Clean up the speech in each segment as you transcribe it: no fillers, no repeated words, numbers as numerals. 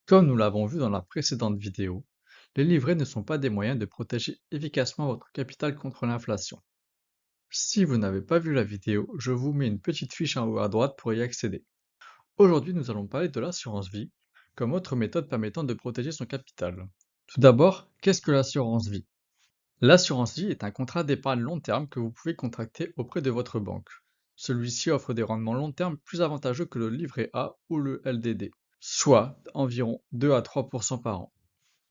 Comme nous l'avons vu dans la précédente vidéo, les livrets ne sont pas des moyens de protéger efficacement votre capital contre l'inflation. Si vous n'avez pas vu la vidéo, je vous mets une petite fiche en haut à droite pour y accéder. Aujourd'hui, nous allons parler de l'assurance vie comme autre méthode permettant de protéger son capital. Tout d'abord, qu'est-ce que l'assurance vie? L'assurance vie est un contrat d'épargne long terme que vous pouvez contracter auprès de votre banque. Celui-ci offre des rendements long terme plus avantageux que le livret A ou le LDD, soit environ 2 à 3% par an.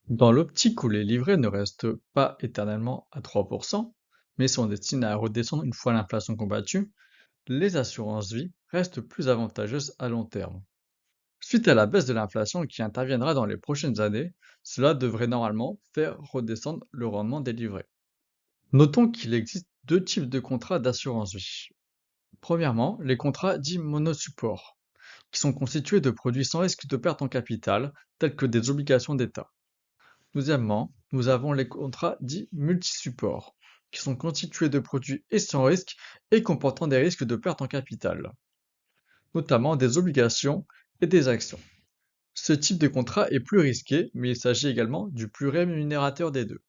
Dans l'optique où les livrets ne restent pas éternellement à 3%, mais sont destinés à redescendre une fois l'inflation combattue, les assurances vie restent plus avantageuses à long terme. Suite à la baisse de l'inflation qui interviendra dans les prochaines années, cela devrait normalement faire redescendre le rendement des livrets. Notons qu'il existe deux types de contrats d'assurance vie. Premièrement, les contrats dits monosupport, qui sont constitués de produits sans risque de perte en capital, tels que des obligations d'État. Deuxièmement, nous avons les contrats dits multisupports, qui sont constitués de produits et sans risque et comportant des risques de perte en capital, notamment des obligations et des actions. Ce type de contrat est plus risqué, mais il s'agit également du plus rémunérateur des deux.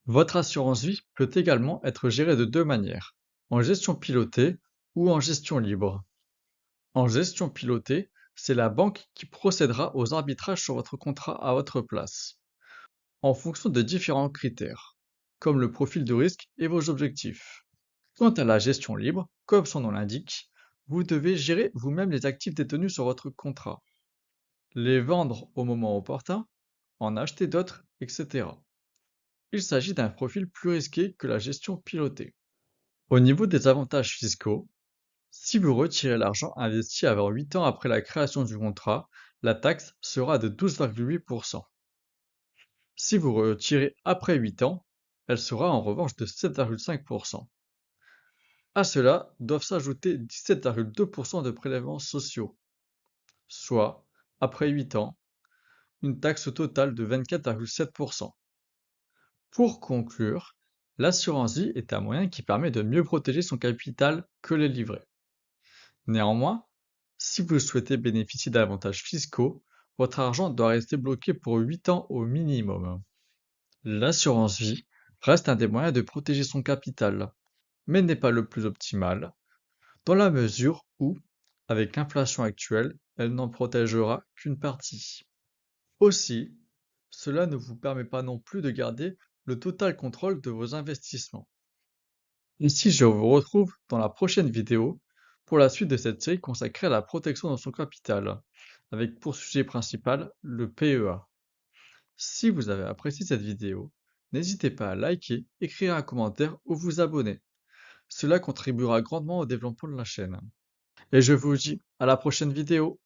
Votre assurance vie peut également être gérée de deux manières, en gestion pilotée ou en gestion libre. En gestion pilotée, c'est la banque qui procédera aux arbitrages sur votre contrat à votre place, en fonction de différents critères, comme le profil de risque et vos objectifs. Quant à la gestion libre, comme son nom l'indique, vous devez gérer vous-même les actifs détenus sur votre contrat, les vendre au moment opportun, en acheter d'autres, etc. Il s'agit d'un profil plus risqué que la gestion pilotée. Au niveau des avantages fiscaux, si vous retirez l'argent investi avant 8 ans après la création du contrat, la taxe sera de 12,8%. Si vous retirez après 8 ans, elle sera en revanche de 7,5%. À cela doivent s'ajouter 17,2% de prélèvements sociaux, soit, après 8 ans, une taxe totale de 24,7%. Pour conclure, l'assurance vie est un moyen qui permet de mieux protéger son capital que les livrets. Néanmoins, si vous souhaitez bénéficier d'avantages fiscaux, votre argent doit rester bloqué pour 8 ans au minimum. L'assurance vie reste un des moyens de protéger son capital, mais n'est pas le plus optimal, dans la mesure où, avec l'inflation actuelle, elle n'en protégera qu'une partie. Aussi, cela ne vous permet pas non plus de garder le total contrôle de vos investissements. Ici, je vous retrouve dans la prochaine vidéo pour la suite de cette série consacrée à la protection de son capital, avec pour sujet principal le PEA. Si vous avez apprécié cette vidéo, n'hésitez pas à liker, écrire un commentaire ou vous abonner. Cela contribuera grandement au développement de la chaîne. Et je vous dis à la prochaine vidéo.